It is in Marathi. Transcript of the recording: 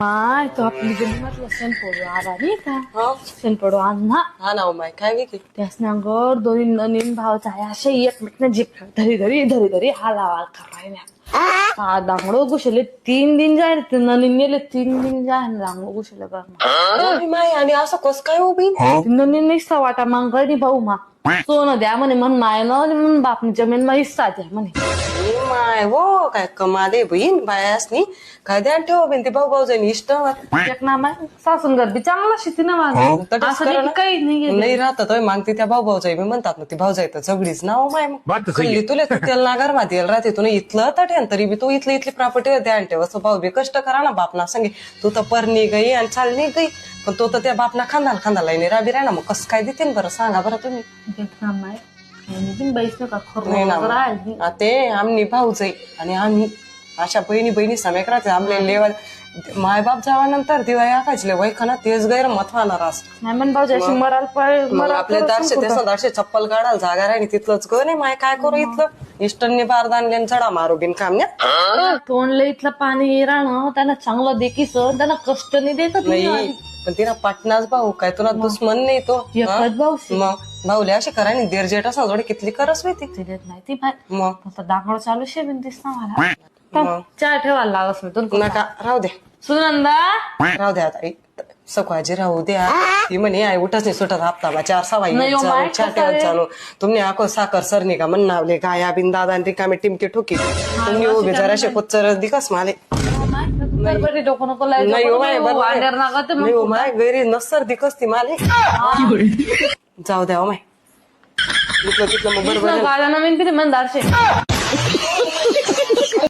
माय तो आपली गल्लीमधला शेणपडू आला नाही का हो शेणपडू अण्णा हा ना माय काय विकी त्यास ना गड दोन नवीन भावचा आहे असे एकमेकना जिप धरी धरी हालावाल करायला दांगडो घुसले 3 दिन जाय ते नवीन नेले 3 दिन जाय दांगडो घुसले कर माय आणि असं कस काय उभी नवीन निसता वाटा मग गडी भाऊ मा सोनं द्या म्हणे मन माय न म्हणून बापनी जमीन मा हिस्सा द्या म्हणे माय हो काय कमाले बहीण बायासनी काय ध्यान ठेव बिन ते भाऊ भाऊ जाईन इष्ट एक ना माय सासून गर्दी चांगला शेती ना माझं असं नाही की काही नाही नाही राहतात मागते त्या भाऊ भाऊ जाई मी म्हणतात ना ती भाऊ जायचं झगडीच ना हो माय मग तुला त्याला नागर माती यायला राहते तुला इथलं तर तरी बी तू इथली प्रॉपर्टी ध्यान ठेव असं भाऊ बी कष्ट करा ना बापना सांगे तू तर परनी गई आणि चालणी गई पण तो तर त्या बापना खांदा लाईने राबी राहा ना मग कसं काय देते बरं सांगा बरं तुम्ही नाही ना ते आम्ही भाऊ जाई आणि आम्ही अशा बहिणी समेक राहते आमले लेवल माय बाप जावानंतर दिवाळी आकायचे वय खाना तेच गैर मत होणार आपल्या दारशे चप्पल काढायला जागा राहिली तिथलंच ग नाही माय काय करू इथलं इष्टांनी बारदान चढा मारू बिन काम तोंडले इथलं पाणी राहणं त्यांना चांगलं देखीस त्यांना कष्ट नाही देत नाही पण तिला पाटणाच भाऊ काय तुला दुश्मन नाही तो भाऊ मग भाऊले अशी करा आणि देर जेट असं थोडी कितली करस माहिती देत नाही ती भाई मग दाखवड चालू शेबीन दिसता मला चहा ठेवायला लागस मी तुला नका राहू दे सुनंदा राहू द्या आता सकाळची राहू द्या ती म्हणे आई उठच नाही सुटत हप्ता 4-6 चहा ठेवायला चालू तुम्ही आको साखर सरणी का म्हणनावले गाया बिन दादा आणि रिकामे टिमके ठोकी तुम्ही उभे जराशे कोच्चर दिकस माले नाही माय गैरी नसर दिकस ती माले जाऊ द्या माय तिथलं मग बरोबर नवीन किती म्हणदारशे